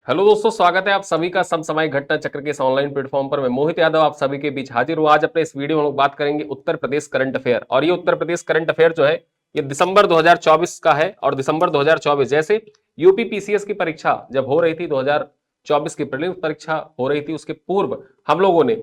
Hello दोस्तों, स्वागत है आप सभी का समसामयिक घटना चक्र के इस ऑनलाइन प्लेटफॉर्म पर। मैं मोहित यादव आप सभी के बीच हाजिर हूँ। आज अपने इस वीडियो में हम लोग बात करेंगे उत्तर प्रदेश करंट अफेयर। और ये उत्तर प्रदेश करंट अफेयर जो है ये दिसंबर 2024 का है। और दिसंबर 2024 जैसे यूपी पीसीएस की परीक्षा जब हो रही थी, 2024 की प्रीलिम्स परीक्षा हो रही थी, उसके पूर्व हम लोगों ने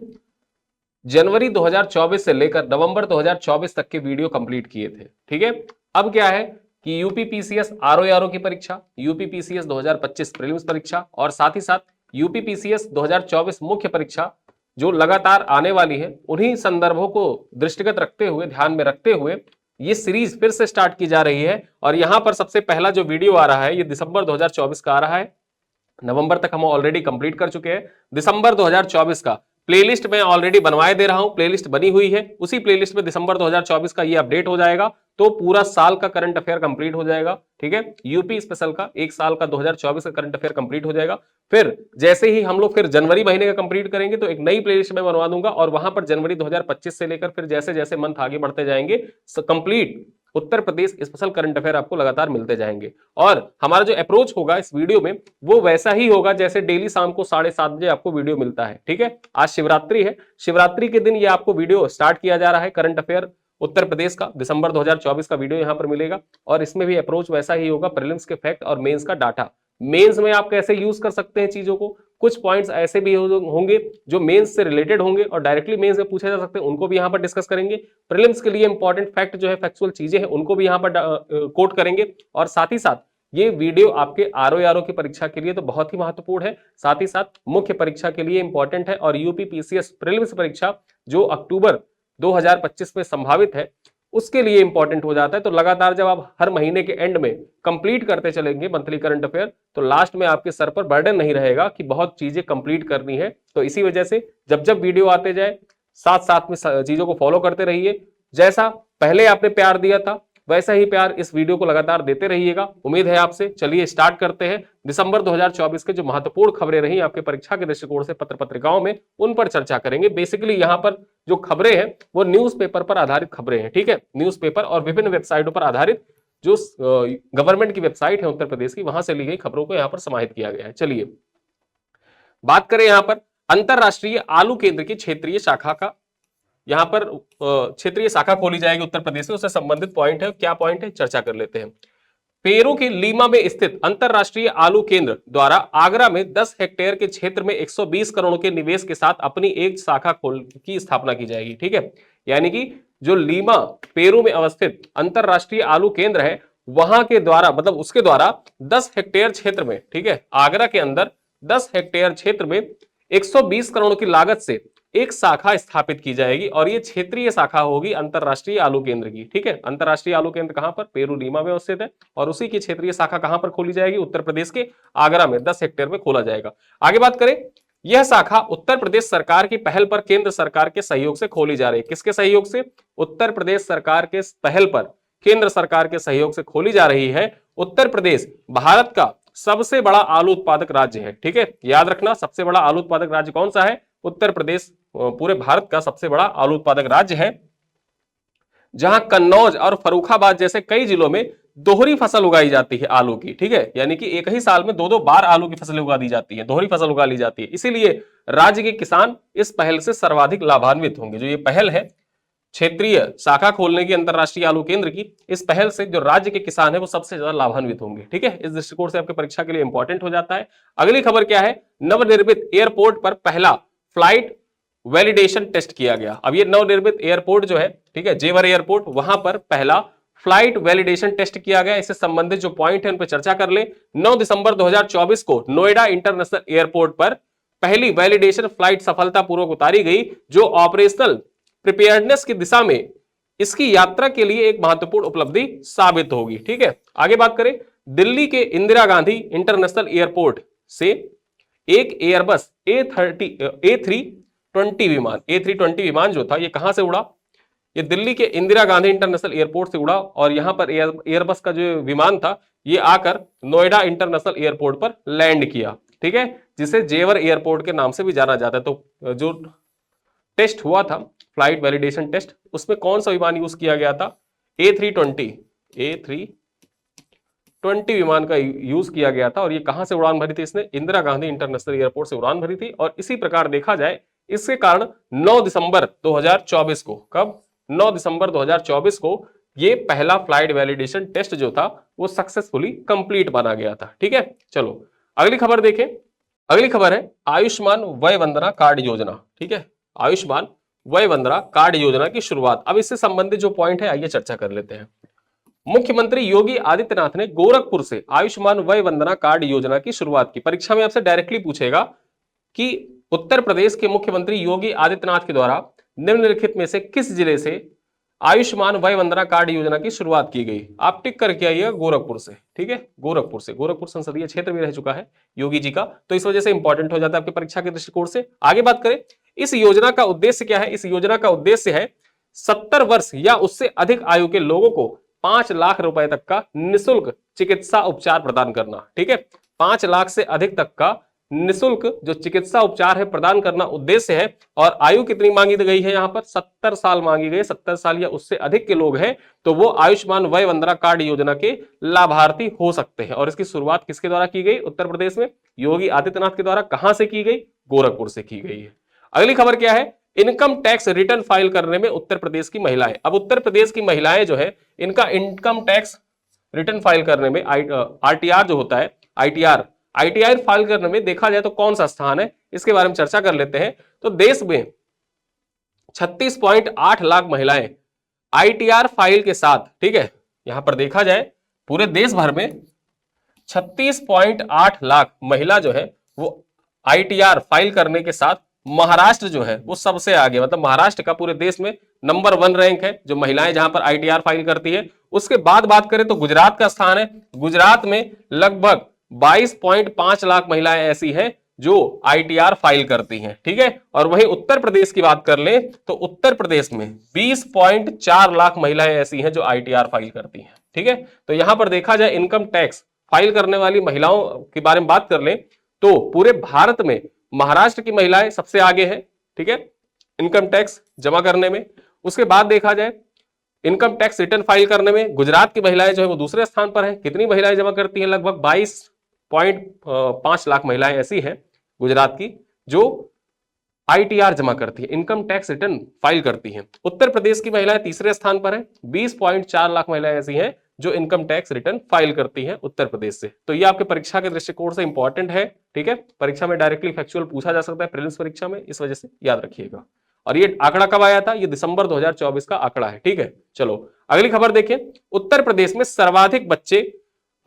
जनवरी 2024 से लेकर नवंबर 2024 तक के वीडियो कंप्लीट किए थे। ठीक है, अब क्या है कि यूपी पीसीएस आरओ की परीक्षा, यूपी पीसीएस 2025 प्रीलिम्स परीक्षा और साथ ही साथ यूपी पीसीएस 2024 मुख्य परीक्षा जो लगातार आने वाली है, उन्हीं संदर्भों को दृष्टिगत रखते हुए, ध्यान में रखते हुए ये सीरीज फिर से स्टार्ट की जा रही है। और यहां पर सबसे पहला जो वीडियो आ रहा है ये दिसंबर 2024 का आ रहा है। नवंबर तक हम ऑलरेडी कंप्लीट कर चुके हैं। दिसंबर 2024 का प्लेलिस्ट मैं ऑलरेडी बनवाए दे रहा हूं, प्लेलिस्ट बनी हुई है। उसी प्लेलिस्ट में दिसंबर 2024 का ये अपडेट हो जाएगा, तो पूरा साल का करंट अफेयर कंप्लीट हो जाएगा। ठीक है, यूपी स्पेशल का एक साल का 2024 का करंट अफेयर कंप्लीट हो जाएगा। फिर जैसे ही हम लोग फिर जनवरी महीने का कंप्लीट करेंगे तो एक नई प्लेलिस्ट में बनवा दूंगा, और वहां पर जनवरी 2025 से लेकर फिर जैसे जैसे मंथ आगे बढ़ते जाएंगे complete Uttar Pradesh special current affair आपको लगातार मिलते जाएंगे। और हमारा जो अप्रोच होगा इस वीडियो में वो वैसा ही होगा जैसे डेली शाम को 7:30 बजे आपको वीडियो मिलता है। ठीक है, आज शिवरात्रि है, शिवरात्रि के दिन ये आपको वीडियो स्टार्ट किया जा रहा है। करंट अफेयर उत्तर प्रदेश का दिसंबर 2024 का वीडियो यहां पर मिलेगा। और इसमें भी अप्रोच वैसा ही होगा, प्रीलिम्स के फैक्ट और मेंस का डाटा। मेंस में आप कैसे यूज कर सकते हैं चीजों को, कुछ पॉइंट्स ऐसे भी होंगे जो मेंस से रिलेटेड होंगे और डायरेक्टली मेंस में पूछे जा सकते हैं, उनको भी यहां पर डिस्कस करेंगे। प्रीलिम्स के लिए इंपॉर्टेंट फैक्ट जो है, फैक्चुअल चीजें हैं, उनको भी यहां पर कोट करेंगे। और साथ ही साथ ये वीडियो आपके आरओ की परीक्षा के लिए तो बहुत ही महत्वपूर्ण है, साथ ही साथ मुख्य परीक्षा के लिए इंपॉर्टेंट है। और यूपी पीसीएस प्रीलिम्स परीक्षा जो अक्टूबर 2025 में संभावित है उसके लिए इंपॉर्टेंट हो जाता है। तो लगातार जब आप हर महीने के एंड में कंप्लीट करते चलेंगे मंथली करंट अफेयर, तो लास्ट में आपके सर पर बर्डन नहीं रहेगा कि बहुत चीजें कंप्लीट करनी है। तो इसी वजह से जब जब वीडियो आते जाए साथ साथ में चीजों को फॉलो करते रहिए। जैसा पहले आपने प्यार दिया था वैसा ही प्यार इस वीडियो को लगातार देते रहिएगा, उम्मीद है आपसे। चलिए स्टार्ट करते हैं। दिसंबर 2024 के जो महत्वपूर्ण खबरें रही आपके परीक्षा के दृष्टिकोण से पत्र पत्रिकाओं में, उन पर चर्चा करेंगे। बेसिकली यहां पर जो खबरें हैं वो न्यूज़पेपर पर आधारित खबरें हैं। ठीक है, न्यूज़पेपर और विभिन्न वेबसाइटों पर आधारित जो गवर्नमेंट की वेबसाइट है उत्तर प्रदेश की, वहां से ली गई खबरों को यहां पर समाहित किया गया है। चलिए बात करें यहां पर अंतरराष्ट्रीय आलू केंद्र की क्षेत्रीय शाखा का। यहां पर क्षेत्रीय शाखा खोली जाएगी उत्तर प्रदेश में, उससे संबंधित पॉइंट है। क्या पॉइंट है, चर्चा कर लेते हैं। पेरू के लीमा में स्थित अंतरराष्ट्रीय आलू केंद्र द्वारा आगरा में 10 हेक्टेयर के क्षेत्र में 120 करोड़ के निवेश के साथ अपनी एक शाखा खोल की स्थापना की जाएगी। ठीक है, यानी कि जो लीमा पेरू में अवस्थित अंतरराष्ट्रीय आलू केंद्र है वहां के द्वारा, मतलब उसके द्वारा 10 हेक्टेयर क्षेत्र में, ठीक है, आगरा के अंदर 10 हेक्टेयर क्षेत्र में 120 करोड़ की लागत से एक शाखा स्थापित की जाएगी। और ये क्षेत्रीय शाखा होगी अंतरराष्ट्रीय आलू केंद्र की। ठीक है, अंतरराष्ट्रीय आलू केंद्र कहां पर, पेरू लीमा में अवस्थित है, और उसी की क्षेत्रीय शाखा कहां पर खोली जाएगी, उत्तर प्रदेश के आगरा में 10 हेक्टेयर में खोला जाएगा। आगे बात करें, यह शाखा उत्तर प्रदेश सरकार की पहल पर केंद्र सरकार के सहयोग से खोली जा रही है। किसके सहयोग से, उत्तर प्रदेश सरकार के पहल पर केंद्र सरकार के सहयोग से खोली जा रही है। उत्तर प्रदेश भारत का सबसे बड़ा आलू उत्पादक राज्य है। ठीक है, याद रखना, सबसे बड़ा आलू उत्पादक राज्य कौन सा है, उत्तर प्रदेश पूरे भारत का सबसे बड़ा आलू उत्पादक राज्य है, जहां कन्नौज और फर्रुखाबाद जैसे कई जिलों में दोहरी फसल उगाई जाती है आलू की। ठीक है, यानी कि एक ही साल में दो दो बार आलू की फसल उगा दी जाती है, दोहरी फसल उगा ली जाती है। इसीलिए राज्य के किसान इस पहल से सर्वाधिक लाभान्वित होंगे। जो ये पहल है क्षेत्रीय शाखा खोलने की अंतरराष्ट्रीय आलू केंद्र की, इस पहल से जो राज्य के किसान है वो सबसे ज्यादा लाभान्वित होंगे। ठीक है, इस दृष्टिकोण से आपके परीक्षा के लिए इंपॉर्टेंट हो जाता है। अगली खबर क्या है, नवनिर्मित एयरपोर्ट पर पहला फ्लाइट वैलिडेशन टेस्ट किया गया। अब ये नवनिर्मित एयरपोर्ट जो है, ठीक है, जेवर एयरपोर्ट, वहां पर पहला फ्लाइट वैलिडेशन टेस्ट किया गया। इससे संबंधित जो पॉइंट है उन पर चर्चा कर ले। 9 दिसंबर 2024 को नोएडा इंटरनेशनल एयरपोर्ट पर पहली वैलिडेशन फ्लाइट सफलतापूर्वक उतारी गई, जो ऑपरेशनल प्रिपेयर्डनेस की दिशा में इसकी यात्रा के लिए एक महत्वपूर्ण उपलब्धि साबित होगी। ठीक है, आगे बात करें, दिल्ली के इंदिरा गांधी इंटरनेशनल एयरपोर्ट से एक एयरबस A320 विमान जो था ये कहां से उड़ा, ये दिल्ली के इंदिरा गांधी इंटरनेशनल एयरपोर्ट से उड़ा। और यहां पर एयरबस का जो विमान था ये आकर नोएडा इंटरनेशनल एयरपोर्ट पर लैंड किया। ठीक है, जिसे जेवर एयरपोर्ट के नाम से भी जाना जाता है। तो जो टेस्ट हुआ था फ्लाइट वैलिडेशन टेस्ट, उसमें कौन सा विमान यूज किया गया था, A320 20 विमान का यूज किया गया था। और ये कहां से उड़ान भरी थी इसने? इंदिरा गांधी इंटरनेशनल एयरपोर्ट से उड़ान भरी थी। और इसी प्रकार देखा जाए इसके कारण 9 दिसंबर 2024 को, कब? 9 दिसंबर 2024 को ये पहला फ्लाइट वैलिडेशन टेस्ट जो था वो सक्सेसफुली कंप्लीट माना गया था। ठीक है, चलो अगली खबर देखें। अगली खबर है आयुष्मान वय वंदना कार्ड योजना। ठीक है, आयुष्मान वय वंदना कार्ड योजना की शुरुआत। अब इससे संबंधित जो पॉइंट है आइए चर्चा कर लेते हैं। मुख्यमंत्री योगी आदित्यनाथ ने गोरखपुर से आयुष्मान वय वंदना कार्ड योजना की शुरुआत की। परीक्षा में आपसे डायरेक्टली पूछेगा कि उत्तर प्रदेश के मुख्यमंत्री योगी आदित्यनाथ के द्वारा निम्नलिखित में से किस जिले से आयुष्मान वय वंदना कार्ड योजना की शुरुआत की गई? आप टिक करके आइएगा गोरखपुर से। ठीक है, गोरखपुर से। गोरखपुर संसदीय क्षेत्र भी रह चुका है योगी जी का, तो इस वजह से इंपॉर्टेंट हो जाता है आपकी परीक्षा के दृष्टिकोण से। आगे बात करें, इस योजना का उद्देश्य क्या है? इस योजना का उद्देश्य है 70 वर्ष या उससे अधिक आयु के लोगों को 5 लाख रुपए तक का निःशुल्क चिकित्सा उपचार प्रदान करना। ठीक है, 5 लाख से अधिक तक का निःशुल्क जो चिकित्सा उपचार है प्रदान करना उद्देश्य है। और आयु कितनी मांगी गई है? यहां पर 70 साल मांगी गई। 70 साल या उससे अधिक के लोग हैं तो वो आयुष्मान वय वंदना कार्ड योजना के लाभार्थी हो सकते हैं। और इसकी शुरुआत किसके द्वारा की गई? उत्तर प्रदेश में योगी आदित्यनाथ के द्वारा। कहां से की गई? गोरखपुर से की गई है। अगली खबर क्या है? इनकम टैक्स रिटर्न फाइल करने में उत्तर प्रदेश की महिलाएं। अब उत्तर प्रदेश की महिलाएं जो है इनका इनकम टैक्स रिटर्न फाइल करने में आरटीआर जो होता है, आईटीआर फाइल करने में देखा जाए तो कौन सा स्थान है, इसके बारे में चर्चा कर लेते हैं। तो देश में 36.8 लाख महिलाएं आईटीआर फाइल के साथ, ठीक है, यहां पर देखा जाए पूरे देश भर में 36.8 लाख महिला जो है वो आईटीआर फाइल करने के साथ महाराष्ट्र जो है वो सबसे आगे, मतलब महाराष्ट्र का पूरे देश में नंबर 1 रैंक है जो महिलाएं जहां पर आईटीआर फाइल करती है। उसके बाद बात करें तो गुजरात का स्थान है। गुजरात में लगभग 22.5 लाख महिलाएं ऐसी हैं जो आईटीआर फाइल करती हैं। ठीक है, और वहीं उत्तर प्रदेश की बात कर लें तो उत्तर प्रदेश में 20.4 लाख महिलाएं ऐसी हैं जो आईटीआर फाइल करती हैं। ठीक है, तो यहां पर देखा जाए इनकम टैक्स फाइल करने वाली महिलाओं के बारे में बात कर लें तो पूरे भारत में महाराष्ट्र की महिलाएं सबसे आगे है। ठीक है, इनकम टैक्स जमा करने में। उसके बाद देखा जाए इनकम टैक्स रिटर्न फाइल करने में गुजरात की महिलाएं जो है वो दूसरे स्थान पर है। कितनी महिलाएं जमा करती हैं? लगभग 22.5 लाख महिलाएं ऐसी हैं गुजरात की जो आईटीआर जमा करती है, इनकम टैक्स रिटर्न फाइल करती हैं। उत्तर प्रदेश की महिलाएं तीसरे स्थान पर है। 20.4 लाख महिलाएं ऐसी हैं जो इनकम टैक्स रिटर्न फाइल करती हैं उत्तर प्रदेश से। तो ये आपके परीक्षा के दृष्टिकोण से इंपॉर्टेंट है। ठीक है, परीक्षा में डायरेक्टली फैक्चुअल पूछा जा सकता है प्रीलिम्स परीक्षा में, इस वजह से याद रखिएगा। और ये आंकड़ा कब आया था? ये दिसंबर 2024 का आंकड़ा है। ठीक है, चलो अगली खबर देखें। उत्तर प्रदेश में सर्वाधिक बच्चे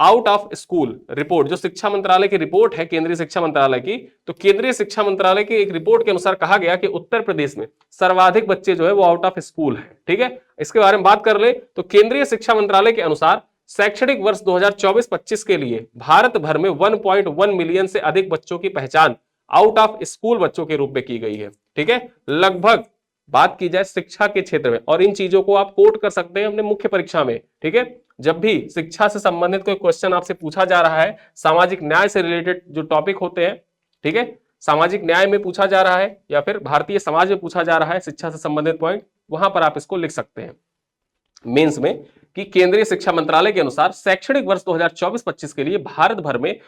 आउट ऑफ स्कूल रिपोर्ट, जो शिक्षा मंत्रालय की रिपोर्ट है, केंद्रीय शिक्षा मंत्रालय की, तो केंद्रीय शिक्षा मंत्रालय की एक रिपोर्ट के अनुसार कहा गया कि उत्तर प्रदेश में सर्वाधिक बच्चे जो है वो आउट ऑफ स्कूल है। ठीक है, इसके बारे में बात कर ले तो केंद्रीय शिक्षा मंत्रालय के अनुसार शैक्षणिक वर्ष 2024-25 के लिए भारत भर में 1.1 मिलियन से अधिक बच्चों की पहचान आउट ऑफ स्कूल बच्चों के रूप में की गई है। ठीक है, लगभग बात की जाए शिक्षा के क्षेत्र में, और इन चीजों को आप कोट कर सकते हैं अपने मुख्य परीक्षा में। ठीक है, जब भी शिक्षा से संबंधित कोई क्वेश्चन आपसे पूछा जा रहा है, सामाजिक न्याय से रिलेटेड जो टॉपिक होते हैं, ठीक है, सामाजिक न्याय में पूछा जा रहा है या फिर भारतीय समाज में पूछा जा रहा है शिक्षा से संबंधित पॉइंट, वहां पर आप इसको लिख सकते हैं मेंस में कि केंद्रीय शिक्षा मंत्रालय के अनुसार शैक्षणिक वर्ष 2024-25 के लिए भारत भर में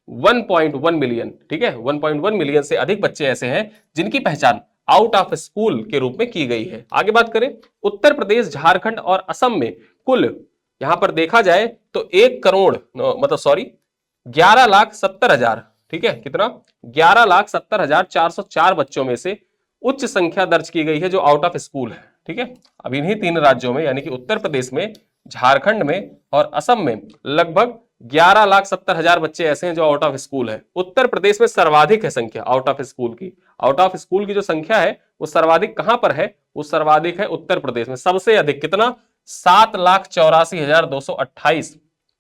1.1 मिलियन, ठीक है, 1.1 मिलियन से अधिक बच्चे ऐसे हैं जिनकी पहचान आउट ऑफ स्कूल के रूप में की गई है। आगे बात करें उत्तर प्रदेश, झारखंड और असम में कुल यहां पर देखा जाए तो 11,70,000, ठीक है, कितना? 11,70,404 बच्चों में से उच्च संख्या दर्ज की गई है जो आउट ऑफ स्कूल है। ठीक है, अब इन्हीं 3 राज्यों में यानी कि उत्तर प्रदेश में, झारखंड में और असम में लगभग 11,70,000 बच्चे ऐसे हैं जो आउट ऑफ स्कूल है। उत्तर प्रदेश में सर्वाधिक है संख्या आउट ऑफ स्कूल की। आउट ऑफ स्कूल की जो संख्या है वो सर्वाधिक कहां पर है? वो सर्वाधिक है उत्तर प्रदेश में। सबसे अधिक कितना? 7,84,228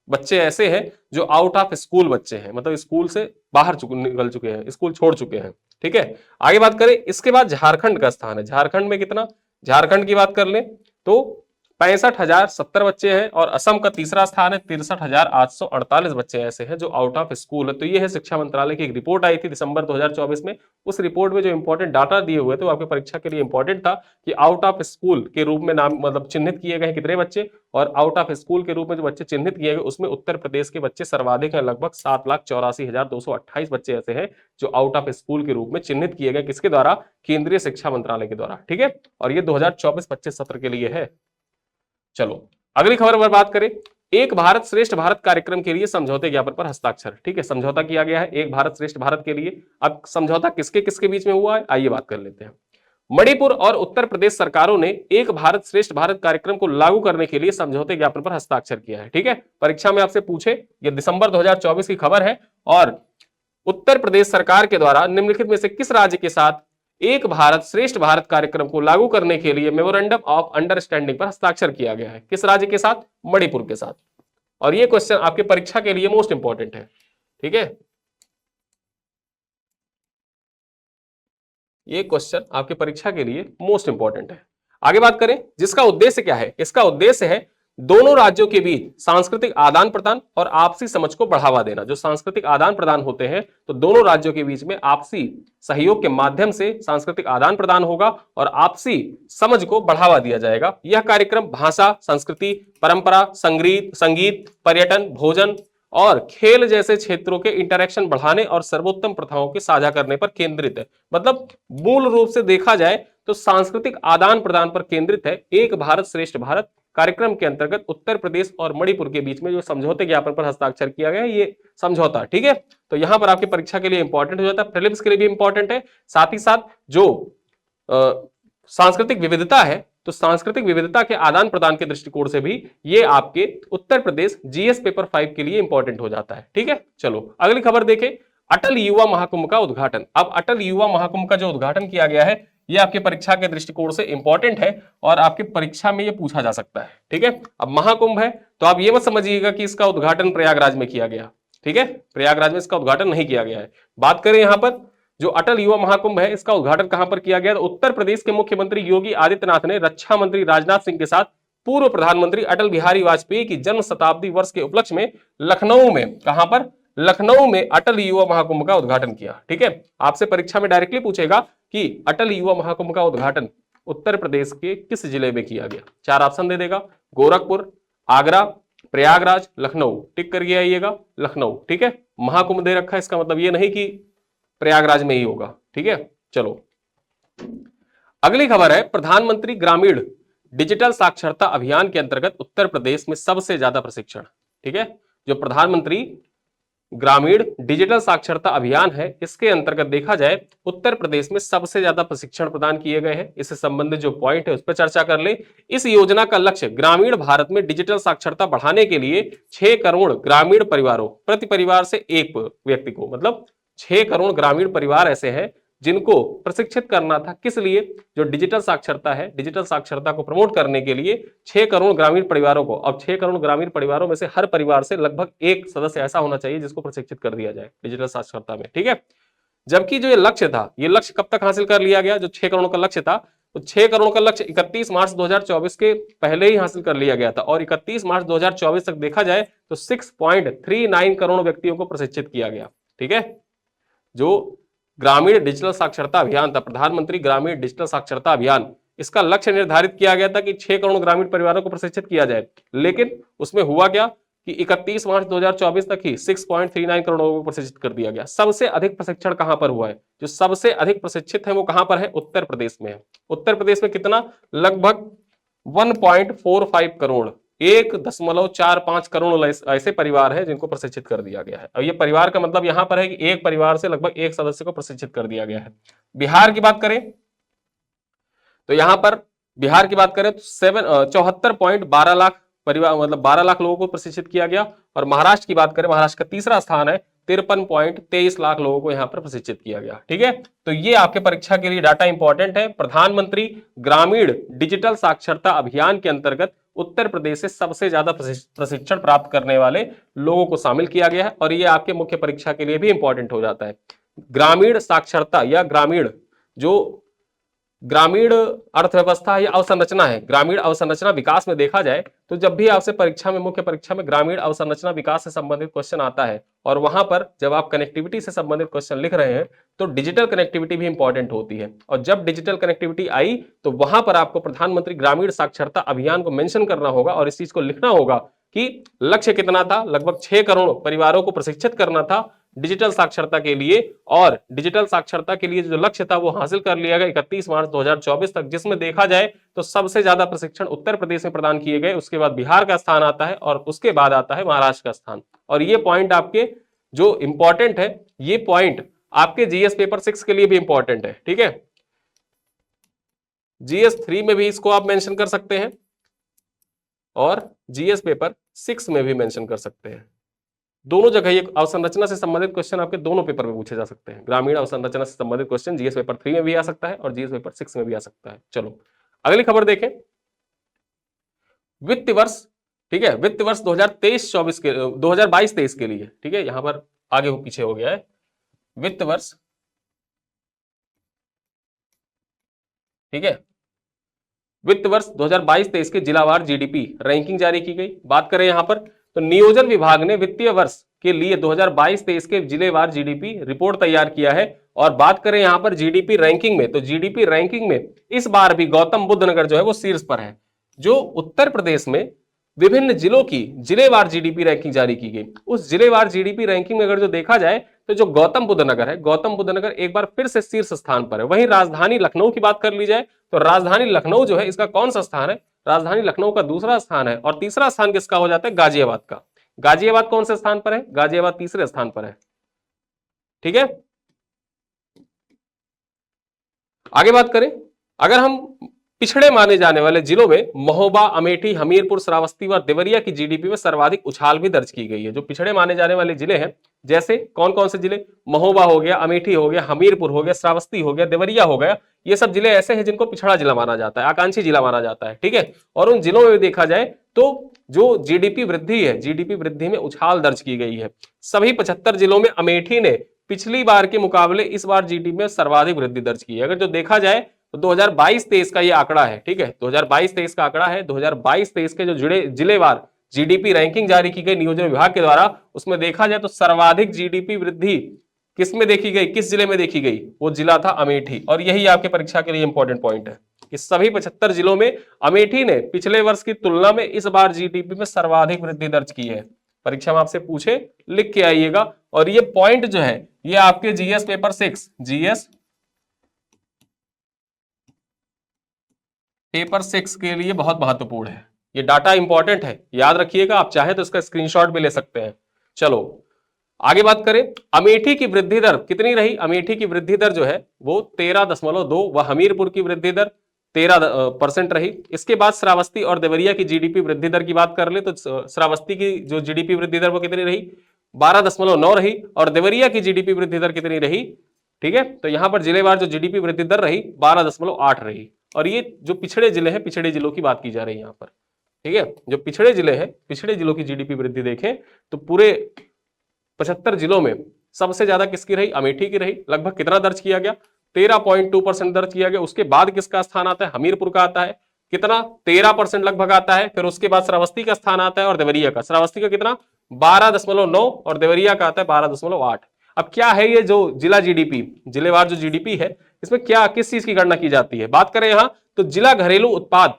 बच्चे ऐसे हैं जो आउट ऑफ स्कूल बच्चे हैं, मतलब स्कूल से बाहर निकल चुके हैं, स्कूल छोड़ चुके हैं। ठीक है, आगे बात करें इसके बाद झारखंड का स्थान है। झारखंड में कितना? झारखंड की बात कर ले तो 65,070 बच्चे हैं और असम का तीसरा स्थान है, 63,848 बच्चे ऐसे हैं जो आउट ऑफ स्कूल है। तो ये है शिक्षा मंत्रालय की एक रिपोर्ट आई थी दिसंबर 2024 में। उस रिपोर्ट में जो इंपॉर्टेंट डाटा दिए हुए थे वो आपकी परीक्षा के लिए इंपॉर्टेंट था कि आउट ऑफ स्कूल के रूप में नाम मतलब चिन्हित किए गए कितने बच्चे, और आउट ऑफ स्कूल के रूप में जो बच्चे चिन्हित किए गए उसमें उत्तर प्रदेश के बच्चे सर्वाधिक हैं, लगभग 7,84,228 बच्चे ऐसे हैं जो आउट ऑफ स्कूल के रूप में चिन्हित किए गए, किसके द्वारा, केंद्रीय शिक्षा मंत्रालय के द्वारा। ठीक है, और ये 2024-25 सत्र के लिए है। चलो अगली खबर पर बात करें, एक भारत श्रेष्ठ भारत कार्यक्रम के लिए समझौते ज्ञापन पर हस्ताक्षर। ठीक है, समझौता किया गया है एक भारत श्रेष्ठ भारत के लिए। अब समझौता किसके किसके बीच में हुआ है, आइए बात कर लेते हैं। मणिपुर और उत्तर प्रदेश सरकारों ने एक भारत श्रेष्ठ भारत कार्यक्रम को लागू करने के लिए समझौते ज्ञापन पर हस्ताक्षर किया है। ठीक है, परीक्षा में आपसे पूछे, ये दिसंबर 2024 की खबर है और उत्तर प्रदेश सरकार के द्वारा निम्नलिखित में से किस राज्य के साथ एक भारत श्रेष्ठ भारत कार्यक्रम को लागू करने के लिए मेमोरेंडम ऑफ अंडरस्टैंडिंग पर हस्ताक्षर किया गया है। किस राज्य के साथ, मणिपुर के साथ। और ये क्वेश्चन आपके परीक्षा के लिए मोस्ट इंपॉर्टेंट है। ठीक है, ये क्वेश्चन आपके परीक्षा के लिए मोस्ट इंपॉर्टेंट है। आगे बात करें, जिसका उद्देश्य क्या है, इसका उद्देश्य है दोनों राज्यों के बीच सांस्कृतिक आदान प्रदान और आपसी समझ को बढ़ावा देना। जो सांस्कृतिक आदान प्रदान होते हैं तो दोनों राज्यों के बीच में आपसी सहयोग के माध्यम से सांस्कृतिक आदान प्रदान होगा और आपसी समझ को बढ़ावा दिया जाएगा। यह कार्यक्रम भाषा, संस्कृति, परंपरा, संगीत, पर्यटन, भोजन और खेल जैसे क्षेत्रों के इंटरेक्शन बढ़ाने और सर्वोत्तम प्रथाओं के साझा करने पर केंद्रित है। मतलब मूल रूप से देखा जाए तो सांस्कृतिक आदान प्रदान पर केंद्रित है एक भारत श्रेष्ठ भारत कार्यक्रम के अंतर्गत उत्तर प्रदेश और मणिपुर के बीच में जो समझौते ज्ञापन पर हस्ताक्षर किया गया है ये समझौता। ठीक है, तो यहां पर आपकी परीक्षा के लिए इंपॉर्टेंट हो जाता है, प्रीलिम्स के लिए भी इंपॉर्टेंट है। साथ ही साथ जो सांस्कृतिक विविधता है तो सांस्कृतिक विविधता के आदान प्रदान के दृष्टिकोण से भी ये आपके उत्तर प्रदेश जीएस पेपर 5 के लिए इंपॉर्टेंट हो जाता है। ठीक है, चलो अगली खबर देखें, अटल युवा महाकुंभ का उद्घाटन। अब अटल युवा महाकुंभ का जो उद्घाटन किया गया है ये आपके परीक्षा के दृष्टिकोण से इंपॉर्टेंट है और आपकी परीक्षा में ये पूछा जा सकता है। ठीक है, अब महाकुंभ है तो आप ये मत समझिएगा कि इसका उद्घाटन प्रयागराज में किया गया। ठीक है, प्रयागराज में इसका उद्घाटन नहीं किया गया है। बात करें यहां पर जो अटल युवा महाकुंभ है इसका उद्घाटन कहां पर किया गया, तो उत्तर प्रदेश के मुख्यमंत्री योगी आदित्यनाथ ने रक्षा मंत्री राजनाथ सिंह के साथ पूर्व प्रधानमंत्री अटल बिहारी वाजपेयी की जन्म शताब्दी वर्ष के उपलक्ष्य में लखनऊ में, कहां पर, लखनऊ में अटल युवा महाकुंभ का उद्घाटन किया। ठीक है, आपसे परीक्षा में डायरेक्टली पूछेगा कि अटल युवा महाकुंभ का उद्घाटन उत्तर प्रदेश के किस जिले में किया गया। 4 ऑप्शन दे देगा, गोरखपुर, आगरा, प्रयागराज, लखनऊ। टिक करके आइएगा लखनऊ। ठीक है, महाकुंभ दे रखा है, इसका मतलब ये नहीं कि प्रयागराज में ही होगा। ठीक है, चलो अगली खबर है, प्रधानमंत्री ग्रामीण डिजिटल साक्षरता अभियान के अंतर्गत उत्तर प्रदेश में सबसे ज्यादा प्रशिक्षण। ठीक है, जो प्रधानमंत्री ग्रामीण डिजिटल साक्षरता अभियान है इसके अंतर्गत देखा जाए उत्तर प्रदेश में सबसे ज्यादा प्रशिक्षण प्रदान किए गए हैं। इससे संबंधित जो पॉइंट है उस पर चर्चा कर ले। इस योजना का लक्ष्य ग्रामीण भारत में डिजिटल साक्षरता बढ़ाने के लिए 6 करोड़ ग्रामीण परिवारों, प्रति परिवार से एक व्यक्ति को, मतलब 6 करोड़ ग्रामीण परिवार ऐसे हैं जिनको प्रशिक्षित करना था। किस लिए, जो डिजिटल साक्षरता है, डिजिटल साक्षरता को प्रमोट करने के लिए 6 करोड़ ग्रामीण परिवारों को। अब 6 करोड़ ग्रामीण परिवारों में से हर परिवार से लगभग एक सदस्य ऐसा होना चाहिए जिसको प्रशिक्षित कर दिया जाए डिजिटल साक्षरता में। ठीक है, जबकि जो ये लक्ष्य था, ये लक्ष्य कब तक हासिल कर लिया गया, जो 6 करोड़ का लक्ष्य था, तो 6 करोड़ का लक्ष्य 31 मार्च 2024 के पहले ही हासिल कर लिया गया था और 31 मार्च 2024 तक देखा जाए तो 6.39 करोड़ व्यक्तियों को प्रशिक्षित किया गया। ठीक है, जो ग्रामीण डिजिटल साक्षरता अभियान था, प्रधानमंत्री ग्रामीण डिजिटल साक्षरता अभियान, इसका लक्ष्य निर्धारित किया गया था कि 6 करोड़ ग्रामीण परिवारों को प्रशिक्षित किया जाए। लेकिन उसमें हुआ क्या कि 31 मार्च 2024 तक ही 6.39 करोड़ लोगों को प्रशिक्षित कर दिया गया। सबसे अधिक प्रशिक्षण कहां पर हुआ है, जो सबसे अधिक प्रशिक्षित है वो कहां पर है, उत्तर प्रदेश में है। उत्तर प्रदेश में कितना, लगभग 1.45 करोड़, 1.45 करोड़ ऐसे परिवार हैं जिनको प्रशिक्षित कर दिया गया है। और ये परिवार का मतलब यहां पर है कि एक परिवार से लगभग एक सदस्य को प्रशिक्षित कर दिया गया है। बिहार की बात करें तो यहां पर बिहार की बात करें तो 74.12 लाख परिवार, मतलब 12 लाख लोगों को प्रशिक्षित किया गया। और महाराष्ट्र की बात करें, महाराष्ट्र का तीसरा स्थान है, 53.23 लाख लोगों को यहां पर प्रशिक्षित किया गया। ठीक है, तो ये आपके परीक्षा के लिए डाटा इंपॉर्टेंट है। प्रधानमंत्री ग्रामीण डिजिटल साक्षरता अभियान के अंतर्गत उत्तर प्रदेश से सबसे ज्यादा प्रशिक्षण प्राप्त करने वाले लोगों को शामिल किया गया है और ये आपके मुख्य परीक्षा के लिए भी इंपॉर्टेंट हो जाता है। ग्रामीण साक्षरता या ग्रामीण जो ग्रामीण अर्थव्यवस्था या अवसंरचना है, ग्रामीण अवसंरचना विकास में देखा जाए तो जब भी आपसे परीक्षा में, मुख्य परीक्षा में ग्रामीण अवसंरचना विकास से संबंधित क्वेश्चन आता है और वहां पर जब आप कनेक्टिविटी से संबंधित क्वेश्चन लिख रहे हैं तो डिजिटल कनेक्टिविटी भी इंपॉर्टेंट होती है। और जब डिजिटल कनेक्टिविटी आई तो वहां पर आपको प्रधानमंत्री ग्रामीण साक्षरता अभियान को मेंशन करना होगा और इस चीज को लिखना होगा कि लक्ष्य कितना था, लगभग 6 करोड़ परिवारों को प्रशिक्षित करना था डिजिटल साक्षरता के लिए। और डिजिटल साक्षरता के लिए जो लक्ष्य था वो हासिल कर लिया गया 31 मार्च 2024 तक, जिसमें देखा जाए तो सबसे ज्यादा प्रशिक्षण उत्तर प्रदेश में प्रदान किए गए, उसके बाद बिहार का स्थान आता है और उसके बाद आता है महाराष्ट्र का स्थान। और ये पॉइंट आपके जो इंपॉर्टेंट है, ये पॉइंट आपके जीएस पेपर 6 के लिए भी इंपॉर्टेंट है। ठीक है, जीएस 3 में भी इसको आप मेंशन कर सकते हैं और जीएस पेपर 6 में भी मेंशन कर सकते हैं। दोनों जगह ये अवसंरचना से संबंधित क्वेश्चन आपके दोनों पेपर में पूछे जा सकते हैं। ग्रामीण अवसंरचना से संबंधित क्वेश्चन जीएस पेपर 3 में भी आ सकता है और जीएस पेपर 6 में भी आ सकता है। चलो अगली खबर देखें, वित्त वर्ष। ठीक है, वित्त वर्ष 2023-24 के 2022-23 के लिए, ठीक है, यहां पर आगे पीछे हो गया है, वित्त वर्ष, ठीक है, वित्त वर्ष 2022-23 के जिलावार जीडीपी रैंकिंग जारी की गई। बात करें यहां पर तो नियोजन विभाग ने वित्तीय वर्ष के लिए 2022-23 के जिलेवार जीडीपी रिपोर्ट तैयार किया है। और बात करें यहां पर जीडीपी रैंकिंग में, तो जीडीपी रैंकिंग में इस बार भी गौतम बुद्ध नगर जो है वो शीर्ष पर है। जो उत्तर प्रदेश में विभिन्न जिलों की जिलेवार जीडीपी रैंकिंग जारी की गई, उस जिलेवार जीडीपी रैंकिंग में अगर जो देखा जाए तो जो गौतम बुद्ध नगर है, गौतम बुद्ध नगर एक बार फिर से शीर्ष स्थान पर है। वहीं राजधानी लखनऊ की बात कर ली जाए तो राजधानी लखनऊ जो है इसका कौन सा स्थान है, राजधानी लखनऊ का दूसरा स्थान है। और तीसरा स्थान किसका हो जाता है, गाजियाबाद का। गाजियाबाद कौन से स्थान पर है, गाजियाबाद तीसरे स्थान पर है। ठीक है, आगे बात करें, अगर हम पिछड़े माने जाने वाले जिलों में महोबा, अमेठी, हमीरपुर, श्रावस्ती व देवरिया की जीडीपी में सर्वाधिक उछाल भी दर्ज की गई है। जो पिछड़े माने जाने वाले जिले हैं, जैसे कौन कौन से जिले, महोबा हो गया, अमेठी हो गया, हमीरपुर हो गया, श्रावस्ती हो गया, देवरिया हो गया, ये सब जिले ऐसे हैं जिनको पिछड़ा जिला माना जाता है, आकांक्षी जिला माना जाता है। ठीक है, और उन जिलों में देखा जाए तो जो जीडीपी वृद्धि है, जीडीपी वृद्धि में उछाल दर्ज की गई है। सभी 75 जिलों में अमेठी ने पिछली बार के मुकाबले इस बार जीडीपी में सर्वाधिक वृद्धि दर्ज की है। अगर जो देखा जाए तो 2022-23 का ये आंकड़ा है। ठीक है, 2022-23 का आंकड़ा है। 2022-23 के जो जिलेवार जीडीपी रैंकिंग जारी की गई नियोजन विभाग के द्वारा, उसमें देखा जाए तो सर्वाधिक जीडीपी वृद्धि किस में देखी गई, किस जिले में देखी गई, वो जिला था अमेठी। और यही आपके परीक्षा के लिए इंपॉर्टेंट पॉइंट है कि सभी 75 जिलों में अमेठी ने पिछले वर्ष की तुलना में इस बार जीडीपी में सर्वाधिक वृद्धि दर्ज की है। परीक्षा में आपसे पूछे, लिख के आइएगा। और ये पॉइंट जो है ये आपके जीएस पेपर 6, जीएस पेपर 6 के लिए बहुत महत्वपूर्ण है। ये डाटा इंपॉर्टेंट है, याद रखिएगा। आप चाहे तो इसका स्क्रीनशॉट भी ले सकते हैं। चलो आगे बात करें, अमेठी की वृद्धि दर कितनी रही, अमेठी की वृद्धि दर जो है वो 13.2 व हमीरपुर की वृद्धि दर 13% रही। इसके बाद श्रावस्ती और देवरिया की जीडीपी वृद्धि दर की बात कर ले तो श्रावस्ती की जो जीडीपी वृद्धि दर वो कितनी रही, 12.9 रही। और देवरिया की जीडीपी वृद्धि दर कितनी रही, ठीक है, तो यहां पर जिलेवार जो जीडीपी वृद्धि दर रही 12.8 रही। और ये जो पिछड़े जिले हैं, पिछड़े जिलों की बात की जा रही है यहाँ पर। ठीक है, जो पिछड़े जिले हैं, पिछड़े जिलों की जीडीपी वृद्धि देखें तो पूरे 75 जिलों में सबसे ज्यादा किसकी रही, अमेठी की रही। लगभग कितना दर्ज किया गया, 13.2% दर्ज किया गया। उसके बाद किसका स्थान आता है, हमीरपुर का आता है, कितना 13% लगभग आता है। फिर उसके बाद श्रावस्ती का स्थान आता है और देवरिया का, श्रावस्ती का कितना 12.9 और देवरिया का आता है 12.8। अब क्या है ये जो जिला जीडीपी, जिलेवार जो जीडीपी है, इसमें क्या किस चीज की गणना की जाती है। बात करें यहां तो जिला घरेलू उत्पाद,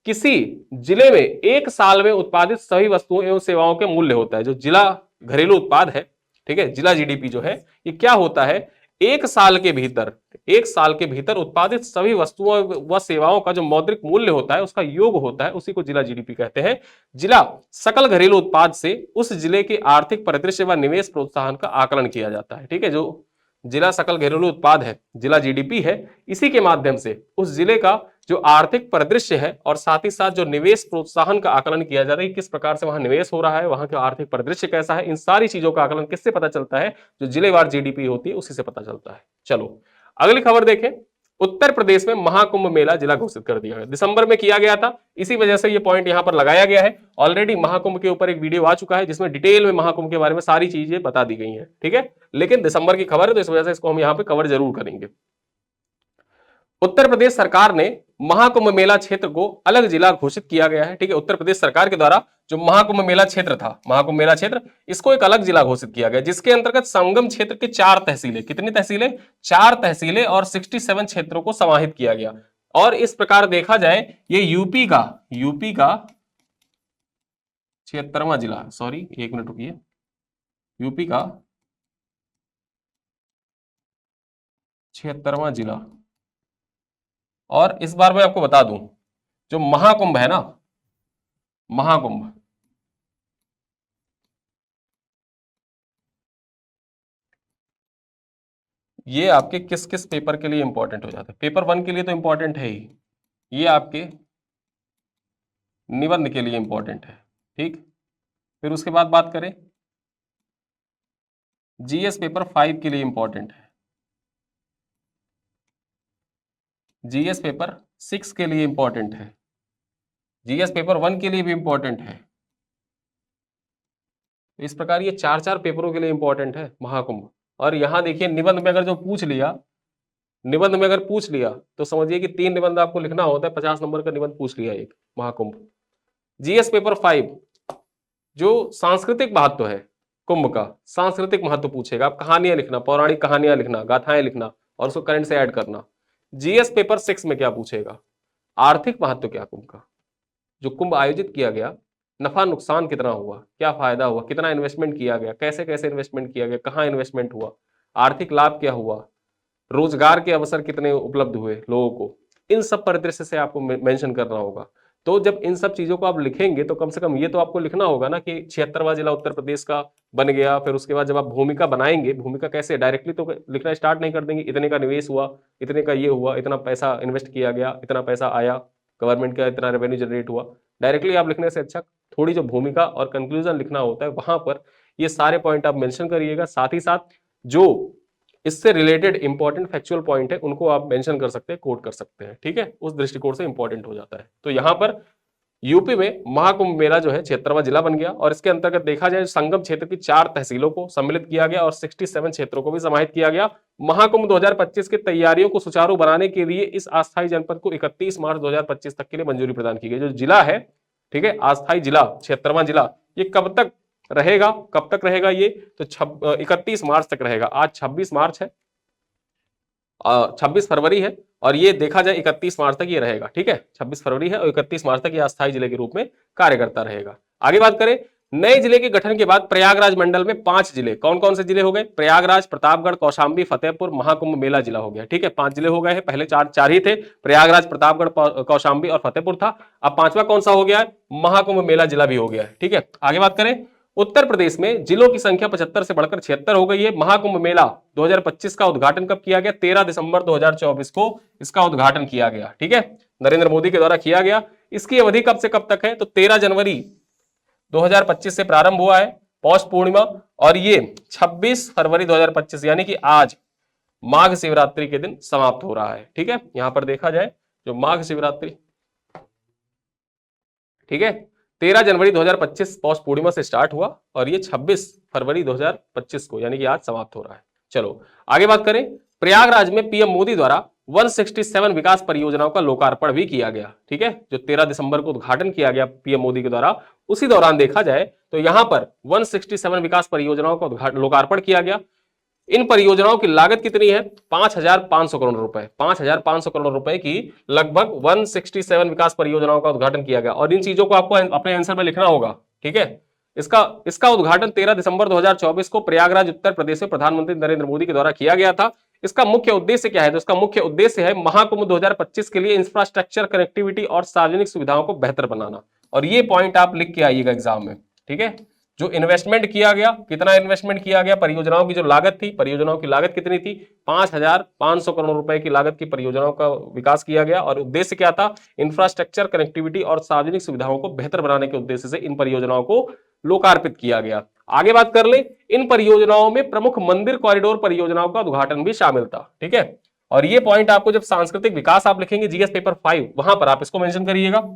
किसी जिले में एक साल में उत्पादित सभी वस्तुओं एवं सेवाओं के मूल्य होता है। जो जिला घरेलू उत्पाद है, ठीक है, जिला जीडीपी जो है, ये क्या होता है, एक साल के भीतर, एक साल के भीतर उत्पादित सभी वस्तुओं व सेवाओं का जो मौद्रिक मूल्य होता है उसका योग होता है, उसी को जिला जीडीपी कहते हैं। जिला सकल घरेलू उत्पाद से उस जिले के आर्थिक परिदृश्य व निवेश प्रोत्साहन का आकलन किया जाता है। ठीक है, जो जिला सकल घरेलू उत्पाद है, जिला जीडीपी है, इसी के माध्यम से उस जिले का जो आर्थिक परिदृश्य है और साथ ही साथ जो निवेश प्रोत्साहन का आकलन किया जाता है, किस प्रकार से वहां निवेश हो रहा है, वहां का आर्थिक परिदृश्य कैसा है, इन सारी चीजों का आकलन किससे पता चलता है, जो जिलेवार जीडीपी होती है उसी से पता चलता है। चलो अगली खबर देखें, उत्तर प्रदेश में महाकुंभ मेला जिला घोषित कर दिया गया, दिसंबर में किया गया था, इसी वजह से ये पॉइंट यहां पर लगाया गया है। ऑलरेडी महाकुंभ के ऊपर एक वीडियो आ चुका है जिसमें डिटेल में महाकुंभ के बारे में सारी चीजें बता दी गई हैं। ठीक है, लेकिन दिसंबर की खबर है तो इस वजह से इसको हम यहां पे कवर जरूर करेंगे। उत्तर प्रदेश सरकार ने महाकुंभ मेला क्षेत्र को अलग जिला घोषित किया गया है। ठीक है, उत्तर प्रदेश सरकार के द्वारा जो महाकुंभ मेला क्षेत्र था, महाकुंभ मेला क्षेत्र, इसको एक अलग जिला घोषित किया गया, जिसके अंतर्गत संगम क्षेत्र के 4 तहसीलें, कितनी तहसीलें, 4 तहसीलें और 67 क्षेत्रों को समाहित किया गया। और इस प्रकार देखा जाए ये यूपी का 76वां जिला, सॉरी 1 मिनट रुकिए, यूपी का 76वां जिला। और इस बार मैं आपको बता दूं, जो महाकुंभ है ना, महाकुंभ, ये आपके किस किस पेपर के लिए इंपॉर्टेंट हो जाता है? पेपर 1 के लिए तो इंपॉर्टेंट है ही, ये आपके निबंध के लिए इंपॉर्टेंट है। ठीक, फिर उसके बाद बात करें, जीएस पेपर 5 के लिए इंपॉर्टेंट है, जीएस पेपर 6 के लिए इंपॉर्टेंट है, जीएस पेपर 1 के लिए भी इंपॉर्टेंट है। इस प्रकार ये 4 पेपरों के लिए इंपॉर्टेंट है महाकुंभ। और यहां देखिए निबंध में अगर जो पूछ लिया, निबंध में अगर पूछ लिया तो समझिए कि 3 निबंध आपको लिखना होता है, 50 नंबर का निबंध पूछ लिया एक महाकुंभ। जीएस पेपर 5 जो सांस्कृतिक महत्व है कुंभ का, सांस्कृतिक महत्व पूछेगा, आप कहानियां लिखना, पौराणिक कहानियां लिखना, गाथाएं लिखना और उसको करंट से ऐड करना। जीएस पेपर 6 में क्या पूछेगा, आर्थिक महत्व क्या कुंभ का, जो कुंभ आयोजित किया गया, नफा नुकसान कितना हुआ, क्या फायदा हुआ, कितना इन्वेस्टमेंट किया गया, कैसे कैसे इन्वेस्टमेंट किया गया, कहाँ इन्वेस्टमेंट हुआ, आर्थिक लाभ क्या हुआ, रोजगार के अवसर कितने उपलब्ध हुए लोगों को, इन सब परिदृश्य से आपको मेंशन करना होगा। तो जब इन सब चीजों को आप लिखेंगे तो कम से कम ये तो आपको लिखना होगा ना कि 76वां जिला उत्तर प्रदेश का बन गया। फिर उसके बाद जब आप भूमिका बनाएंगे, भूमिका कैसे, डायरेक्टली तो लिखना स्टार्ट नहीं कर देंगे, इतने का निवेश हुआ, इतने का ये हुआ, इतना पैसा इन्वेस्ट किया गया, इतना पैसा आया गवर्नमेंट का, इतना रेवेन्यू जनरेट हुआ। डायरेक्टली आप लिखने से अच्छा थोड़ी जो भूमिका और कंक्लूजन लिखना होता है वहां पर ये सारे पॉइंट आप मेंशन करिएगा। साथ ही साथ जो इससे रिलेटेड इंपॉर्टेंट फैक्चुअल पॉइंट है उनको आप मेंशन कर सकते हैं, कोट कर सकते हैं। ठीक है, उस दृष्टिकोण से इंपॉर्टेंट हो जाता है। तो यहां पर यूपी में महाकुंभ मेला जो है 76वां जिला बन गया और इसके अंतर्गत देखा जाए संगम क्षेत्र की 4 तहसीलों को सम्मिलित किया गया और 67 क्षेत्रों को भी समाहित किया गया। महाकुंभ 2025 की तैयारियों को सुचारू बनाने के लिए इस अस्थायी जनपद को 31 मार्च 2025 तक के लिए मंजूरी प्रदान की गई। जो जिला है, ठीक है, अस्थायी जिला 76वां जिला, ये कब तक रहेगा, कब तक रहेगा ये, तो 31 मार्च तक रहेगा। आज 26 मार्च है, 26 फरवरी है और ये देखा जाए 31 मार्च तक ये रहेगा। ठीक है, 26 फरवरी है और 31 मार्च तक ये अस्थायी जिले के रूप में कार्य करता रहेगा। आगे बात करें, नए जिले के गठन के बाद प्रयागराज मंडल में 5 जिले, कौन कौन से जिले हो गए, प्रयागराज, प्रतापगढ़, कौशाम्बी, फतेहपुर, महाकुंभ मेला जिला हो गया। ठीक है, 5 जिले हो गए हैं, पहले चार ही थे, प्रयागराज, प्रतापगढ़, कौशाम्बी और फतेहपुर था। अब 5वां कौन सा हो गया है, महाकुंभ मेला जिला भी हो गया है। ठीक है, आगे बात करें, उत्तर प्रदेश में जिलों की संख्या 75 से बढ़कर 76 हो गई है। महाकुंभ मेला 2025 का उद्घाटन कब किया गया, 13 दिसंबर 2024 को इसका उद्घाटन किया गया। ठीक है, नरेंद्र मोदी के द्वारा किया गया। इसकी अवधि कब से कब तक है, तो 13 जनवरी 2025 से प्रारंभ हुआ है, पौष पूर्णिमा, और ये 26 फरवरी 2025 यानी कि आज माघ शिवरात्रि के दिन समाप्त हो रहा है। ठीक है, यहां पर देखा जाए जो माघ शिवरात्रि, ठीक है, 13 जनवरी 2025 पौष पूर्णिमा से स्टार्ट हुआ और ये 26 फरवरी 2025 को यानी कि आज समाप्त हो रहा है। चलो आगे बात करें, प्रयागराज में पीएम मोदी द्वारा 167 विकास परियोजनाओं का लोकार्पण भी किया गया। ठीक है, जो 13 दिसंबर को उद्घाटन किया गया पीएम मोदी के द्वारा, उसी दौरान देखा जाए तो यहां पर 167 विकास परियोजनाओं का लोकार्पण किया गया। इन परियोजनाओं की लागत कितनी है, 5,500 करोड़ रुपए, 5,500 करोड़ रुपए की लगभग 167 विकास परियोजनाओं का उद्घाटन किया गया। और इन चीजों को आपको अपने आंसर में लिखना होगा। ठीक है, इसका उद्घाटन 13 दिसंबर 2024 को प्रयागराज उत्तर प्रदेश में प्रधानमंत्री नरेंद्र मोदी के द्वारा किया गया था। इसका मुख्य उद्देश्य क्या है, तो इसका मुख्य उद्देश्य है महाकुंभ 2025 के लिए इंफ्रास्ट्रक्चर, कनेक्टिविटी और सार्वजनिक सुविधाओं को बेहतर बनाना। और ये पॉइंट आप लिख के आइएगा एग्जाम में। ठीक है, जो इन्वेस्टमेंट किया गया, कितना इन्वेस्टमेंट किया गया, परियोजनाओं की जो लागत थी, परियोजनाओं की लागत कितनी थी, 5,500 करोड़ रुपए की लागत की परियोजनाओं का विकास किया गया। और उद्देश्य क्या था, इंफ्रास्ट्रक्चर, कनेक्टिविटी और सार्वजनिक सुविधाओं को बेहतर बनाने के उद्देश्य से इन परियोजनाओं को लोकार्पित किया गया। आगे बात कर ले, इन परियोजनाओं में प्रमुख मंदिर कॉरिडोर परियोजनाओं का उद्घाटन भी शामिल था। ठीक है, और ये पॉइंट आपको जब सांस्कृतिक विकास आप लिखेंगे जीएस पेपर 5, वहां पर आप इसको मेंशन करिएगा।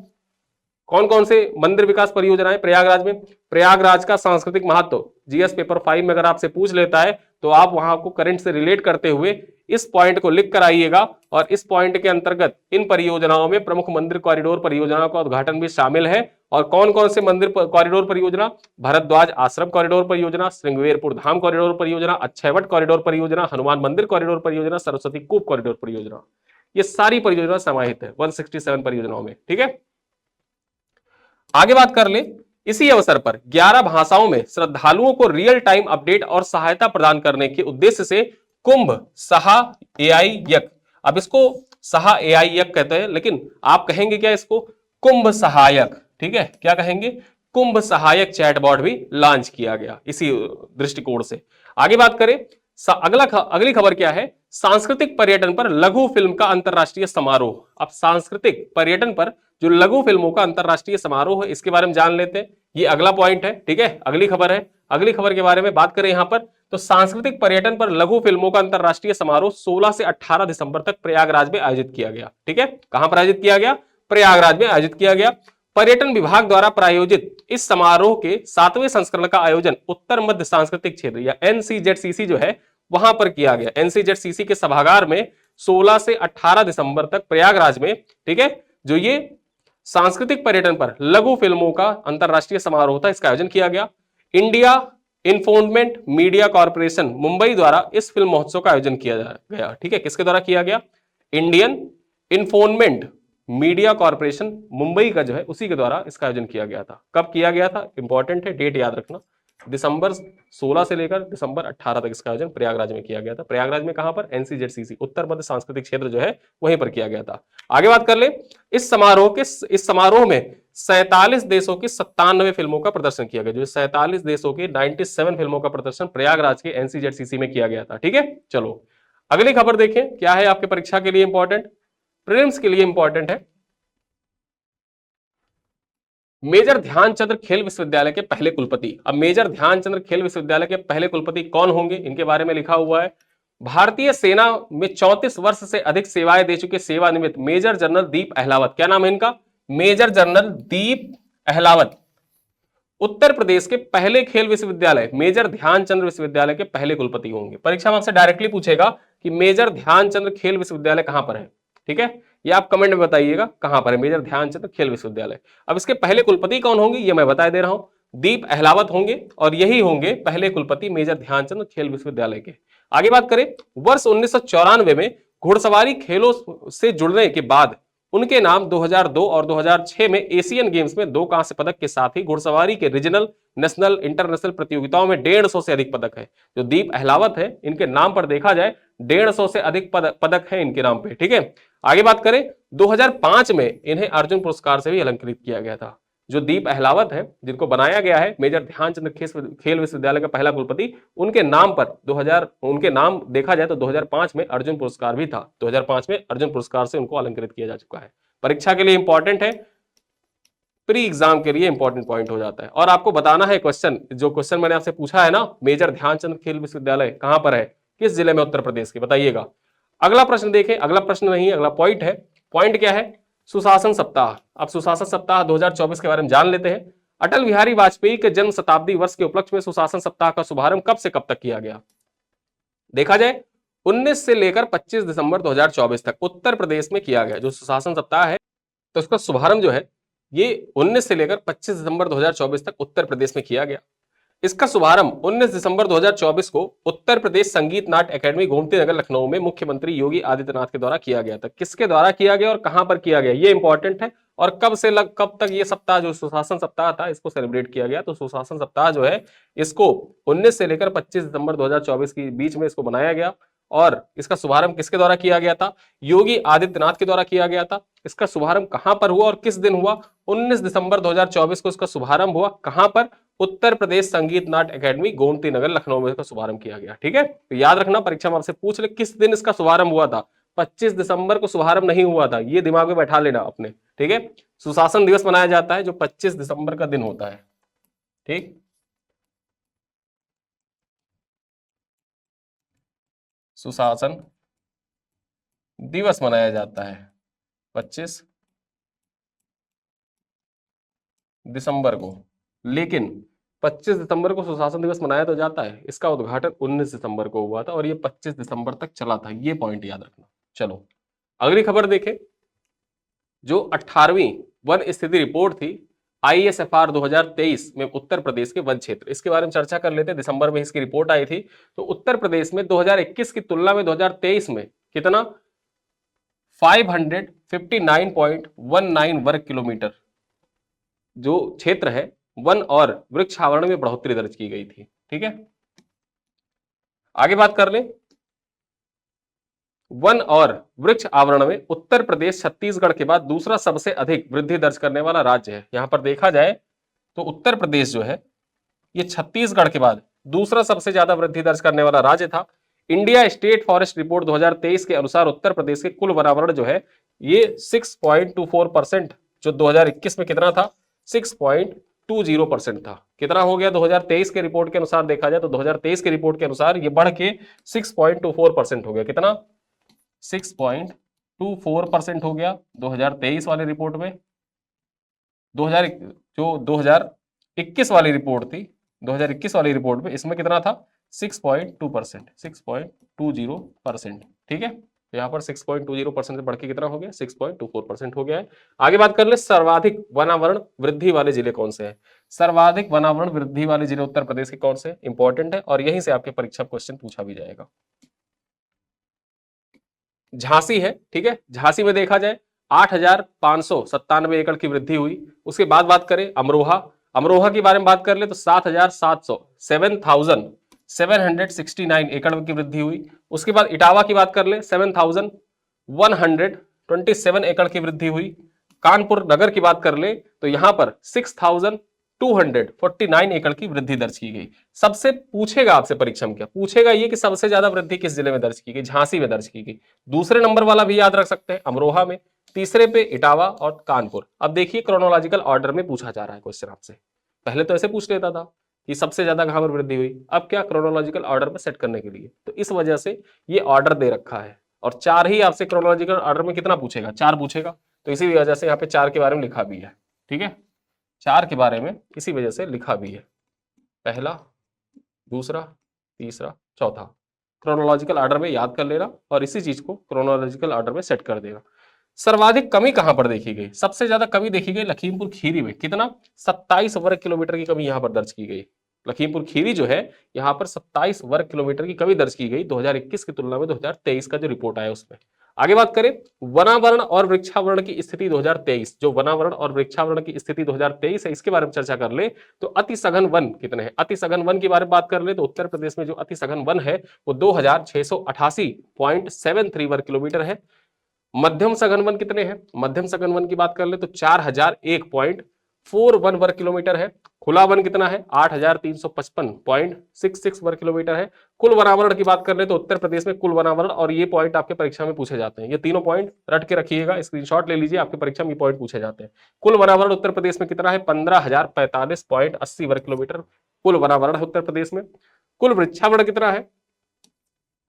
कौन कौन से मंदिर विकास परियोजनाएं प्रयागराज में, प्रयागराज का सांस्कृतिक महत्व जीएस पेपर 5 में अगर आपसे पूछ लेता है तो आप वहां को करंट से रिलेट करते हुए इस पॉइंट को लिख कर आइएगा और इस पॉइंट के अंतर्गत इन परियोजनाओं में प्रमुख मंदिर कॉरिडोर परियोजनाओं का उद्घाटन भी शामिल है। और कौन कौन से मंदिर कॉरिडोर परियोजना? भरद्वाज आश्रम कॉरिडोर परियोजना, श्रृंगवेरपुर धाम कॉरिडोर परियोजना, अक्षयवट कॉरिडोर परियोजना, हनुमान मंदिर कॉरिडोर परियोजना, सरस्वती कूप कॉरिडोर परियोजना। ये सारी परियोजना समाहित है 167 परियोजनाओं में। ठीक है, आगे बात कर ले। इसी अवसर पर 11 भाषाओं में श्रद्धालुओं को रियल टाइम अपडेट और सहायता प्रदान करने के उद्देश्य से कुंभ सहायक, अब इसको सहायक कहते हैं, लेकिन आप कहेंगे क्या इसको? कुंभ सहायक। ठीक है, क्या कहेंगे? कुंभ सहायक चैटबॉट भी लॉन्च किया गया इसी दृष्टिकोण से। आगे बात करें, अगली खबर क्या है? सांस्कृतिक पर्यटन पर लघु फिल्म का अंतरराष्ट्रीय समारोह। अब सांस्कृतिक पर्यटन पर जो लघु फिल्मों का अंतरराष्ट्रीय समारोह है, इसके बारे में जान लेते हैं। ये अगला पॉइंट है। ठीक है, अगली खबर है। अगली खबर के बारे में बात करें यहां पर, तो सांस्कृतिक पर्यटन पर लघु फिल्मों का अंतरराष्ट्रीय समारोह 16 से 18 दिसंबर तक प्रयागराज में आयोजित किया गया। ठीक है, कहां पर आयोजित किया गया? प्रयागराज में आयोजित किया गया। पर्यटन विभाग द्वारा प्रायोजित इस समारोह के 7वें संस्करण का आयोजन उत्तर मध्य सांस्कृतिक क्षेत्र या एनसीजेडसीसी जो है वहां पर किया गया। एनसीजेडसीसी के सभागार में 16 से 18 दिसंबर तक प्रयागराज में, ठीक है, जो ये सांस्कृतिक पर्यटन पर लघु फिल्मों का अंतरराष्ट्रीय समारोह था, इसका आयोजन किया गया। India enforcement media corporation Mumbai द्वारा इस फिल्म महोत्सव का आयोजन किया गया। ठीक है, किसके द्वारा किया गया? Indian enforcement media corporation Mumbai का जो है उसी के द्वारा इसका आयोजन किया गया था। कब किया गया था? इंपॉर्टेंट है, डेट याद रखना। दिसंबर 16 से लेकर दिसंबर 18 तक इसका आयोजन प्रयागराज में किया गया था। प्रयागराज में कहां पर? एनसीजेडसीसी उत्तर मध्य सांस्कृतिक क्षेत्र जो है वहीं पर किया गया था। आगे बात कर ले। इस समारोह में 47 देशों की 97 फिल्मों का प्रदर्शन किया गया। जो 47 देशों की 97 फिल्मों का प्रदर्शन प्रयागराज के एनसीजेडसीसी में किया गया था। ठीक है, चलो अगली खबर देखें, क्या है आपके परीक्षा के लिए इंपॉर्टेंट, प्रीलिम्स के लिए इंपॉर्टेंट है। मेजर ध्यानचंद्र खेल विश्वविद्यालय के पहले कुलपति। अब मेजर ध्यानचंद्र खेल विश्वविद्यालय के पहले कुलपति कौन होंगे? इनके बारे में लिखा हुआ है, भारतीय सेना में 34 वर्ष से अधिक सेवाएं दे चुके सेवानिवृत्त मेजर जनरल दीप अहलावत। क्या नाम है इनका? मेजर जनरल दीप अहलावत उत्तर प्रदेश के पहले खेल विश्वविद्यालय मेजर ध्यानचंद्र विश्वविद्यालय के पहले कुलपति होंगे। परीक्षा में आपसे डायरेक्टली पूछेगा कि मेजर ध्यानचंद्र खेल विश्वविद्यालय कहां पर है। ठीक है, ये आप कमेंट में बताइएगा कहां पर है मेजर ध्यानचंद्र खेल विश्वविद्यालय। अब इसके पहले कुलपति कौन होंगे ये मैं बता दे रहा हूं, दीप अहलावत होंगे और यही होंगे पहले कुलपति मेजर ध्यानचंद्र खेल विश्वविद्यालय के। आगे बात करें, वर्ष 1994 में घुड़सवारी खेलों से जुड़ने के बाद उनके नाम 2002 और 2006 में एशियन गेम्स में 2 कांस्य पदक के साथ ही घुड़सवारी के रीजनल, नेशनल, इंटरनेशनल प्रतियोगिताओं में 150 से अधिक पदक है। जो दीप अहलावत है इनके नाम पर देखा जाए 150 से अधिक पदक है इनके नाम पे। ठीक है, आगे बात करें, 2005 में इन्हें अर्जुन पुरस्कार से भी अलंकृत किया गया था। जो दीप अहलावत है जिनको बनाया गया है मेजर ध्यानचंद्र खेल विश्वविद्यालय का पहला कुलपति, उनके नाम पर उनके नाम देखा जाए तो 2005 में अर्जुन पुरस्कार भी था। 2005 में अर्जुन पुरस्कार से उनको अलंकृत किया जा चुका है। परीक्षा के लिए इंपॉर्टेंट है, प्री एग्जाम के लिए इंपॉर्टेंट पॉइंट हो जाता है। और आपको बताना है क्वेश्चन, जो क्वेश्चन मैंने आपसे पूछा है ना, मेजर ध्यानचंद्र खेल विश्वविद्यालय कहां पर है, किस जिले में, उत्तर प्रदेश के, बताइएगा। अगला प्रश्न देखें, अगला प्रश्न नहीं अगला पॉइंट है। पॉइंट क्या है? सुशासन सप्ताह। अब सुशासन सप्ताह 2024 के बारे में जान लेते हैं। अटल बिहारी वाजपेयी के जन्म शताब्दी वर्ष के उपलक्ष्य में सुशासन सप्ताह का शुभारंभ कब से कब तक किया गया? देखा जाए 19 से लेकर 25 दिसंबर 2024 तक उत्तर प्रदेश में किया गया। जो सुशासन सप्ताह है तो इसका शुभारंभ जो है ये 19 से लेकर 25 दिसंबर 2024 तक उत्तर प्रदेश में किया गया। इसका शुभारंभ 19 दिसंबर 2024 को उत्तर प्रदेश संगीत नाट्य एकेडमी गोमती नगर लखनऊ में मुख्यमंत्री योगी आदित्यनाथ के द्वारा किया गया था। किसके द्वारा किया गया और कहां पर किया गया ये इंपॉर्टेंट है। और कब से कब तक ये सप्ताह जो सुशासन सप्ताह था इसको सेलिब्रेट किया गया? तो सुशासन सप्ताह जो है इसको 19 से लेकर 25 दिसंबर 2024 के बीच में इसको बनाया गया। और इसका शुभारंभ किसके द्वारा किया गया था? योगी आदित्यनाथ के द्वारा किया गया था। इसका शुभारंभ कहां पर हुआ और किस दिन हुआ? 19 दिसंबर 2024 को इसका शुभारंभ हुआ। कहां पर? उत्तर प्रदेश संगीत नाट्य एकेडमी गोमती नगर लखनऊ में इसका शुभारंभ किया गया। ठीक है, तो याद रखना, परीक्षा में आपसे पूछ ले किस दिन इसका शुभारंभ हुआ था। 25 दिसंबर को शुभारंभ नहीं हुआ था, ये दिमाग में बैठा लेना अपने। ठीक है, सुशासन दिवस मनाया जाता है जो 25 दिसंबर का दिन होता है। ठीक, सुशासन दिवस मनाया जाता है 25 दिसंबर को। लेकिन 25 दिसंबर को सुशासन दिवस मनाया तो जाता है, इसका उद्घाटन 19 दिसंबर को हुआ था और ये 25 दिसंबर तक चला था, ये पॉइंट याद रखना। चलो अगली खबर देखें, जो 18वीं वन स्थिति रिपोर्ट थी ISFR 2023 में उत्तर प्रदेश के वन क्षेत्र, इसके बारे में चर्चा कर लेते हैं। दिसंबर में इसकी रिपोर्ट आई थी। तो उत्तर प्रदेश में 2021 की तुलना में 2023 में कितना 559.19 वर्ग किलोमीटर जो क्षेत्र है वन और वृक्ष आवरण में बढ़ोतरी दर्ज की गई थी। ठीक है, आगे बात कर ले। वन और वृक्ष आवरण में उत्तर प्रदेश छत्तीसगढ़ के बाद दूसरा सबसे अधिक वृद्धि दर्ज करने वाला राज्य है। यहां पर देखा जाए तो उत्तर प्रदेश जो है ये छत्तीसगढ़ के बाद दूसरा सबसे ज्यादा वृद्धि दर्ज करने वाला राज्य था। इंडिया स्टेट फॉरेस्ट रिपोर्ट 2023 के अनुसार उत्तर प्रदेश के कुल वनावरण जो है ये 6.24%, जो 2021 में कितना था 6.20% था। कितना हो गया 2023 के रिपोर्ट के अनुसार देखा जाए तो 2023 के रिपोर्ट के अनुसार ये बढ़ के 6.24% हो गया। कितना 6.24% हो गया 2023 वाले रिपोर्ट में। 2021 वाली रिपोर्ट थी, 2021 वाली रिपोर्ट में इसमें कितना था 6.2%, 6.20%। ठीक है, यहाँ पर 6.20% से बढ़ के कितना हो गया 6.24% हो गया है। आगे बात कर ले, सर्वाधिक वनावरण वृद्धि वाले जिले कौन से हैं। सर्वाधिक वनावरण वृद्धि वाले जिले उत्तर प्रदेश के कौन से, इंपॉर्टेंट है और यहीं से आपके परीक्षा क्वेश्चन पूछा भी जाएगा। झांसी है। ठीक है, झांसी में देखा जाए 8,597 एकड़ की वृद्धि हुई। उसके बाद बात करें अमरोहा, अमरोहा के बारे में बात कर ले तो 7,769 एकड़ की वृद्धि हुई। उसके बाद इटावा की बात कर ले 7,127 एकड़ की वृद्धि हुई। कानपुर नगर की बात कर ले तो यहां पर 6,249 एकड़ की वृद्धि दर्ज की गई। सबसे पूछेगा आपसे परीक्षा में क्या पूछेगा, ये कि सबसे ज्यादा वृद्धि किस जिले में दर्ज की गई, झांसी में दर्ज की गई। दूसरे नंबर वाला भी याद रख सकते हैं अमरोहा में, तीसरे पे इटावा और कानपुर। अब देखिए क्रोनोलॉजिकल ऑर्डर में पूछा जा रहा है क्वेश्चन आपसे, पहले तो ऐसे पूछ लेता था कि सबसे ज्यादा कहां पर वृद्धि हुई, अब क्या क्रोनोलॉजिकल ऑर्डर में सेट करने के लिए, तो इस वजह से ये ऑर्डर दे रखा है। और 4 ही आपसे क्रोनोलॉजिकल ऑर्डर में कितना पूछेगा 4 पूछेगा, तो इसी वजह से यहाँ पे 4 के बारे में लिखा भी है। ठीक है, 4 के बारे में इसी वजह से लिखा भी है, पहला दूसरा तीसरा चौथा, क्रोनोलॉजिकल ऑर्डर में याद कर लेना और इसी चीज को क्रोनोलॉजिकल ऑर्डर में सेट कर देना। सर्वाधिक कमी कहां पर देखी गई, सबसे ज्यादा कमी देखी गई लखीमपुर खीरी में। कितना 27 वर्ग किलोमीटर की कमी यहां पर दर्ज की गई। लखीमपुर खीरी जो है यहां पर 27 वर्ग किलोमीटर की कमी दर्ज की गई 2021 की तुलना में 2023 का जो रिपोर्ट आया उसमें। आगे बात करें वनावरण और वृक्षावरण की स्थिति 2023, जो वनावरण और वृक्षावरण की स्थिति 2023 है इसके बारे में चर्चा कर ले तो अति सघन वन कितने हैं। अति सघन वन की बारे में बात कर ले तो उत्तर प्रदेश में जो अति सघन वन है वो 2688.73 वर्ग किलोमीटर है। मध्यम सघन वन कितने हैं, मध्यम सघन वन की बात कर ले तो 4001.41 वर्ग किलोमीटर है। खुला वन कितना है 8355.66 वर्ग किलोमीटर है। कुल वनावरण की बात कर ले तो उत्तर प्रदेश में कुल वनावरण, और ये पॉइंट आपके परीक्षा में पूछे जाते हैं, ये तीनों पॉइंट रट के रखिएगा, स्क्रीनशॉट ले लीजिए, आपके परीक्षा में ये पॉइंट पूछे जाते हैं। कुल वनावरण उत्तर प्रदेश में कितना है 15,045.80 वर्ग किलोमीटर कुल वनावरण है उत्तर प्रदेश में। कुल वृक्षावरण कितना है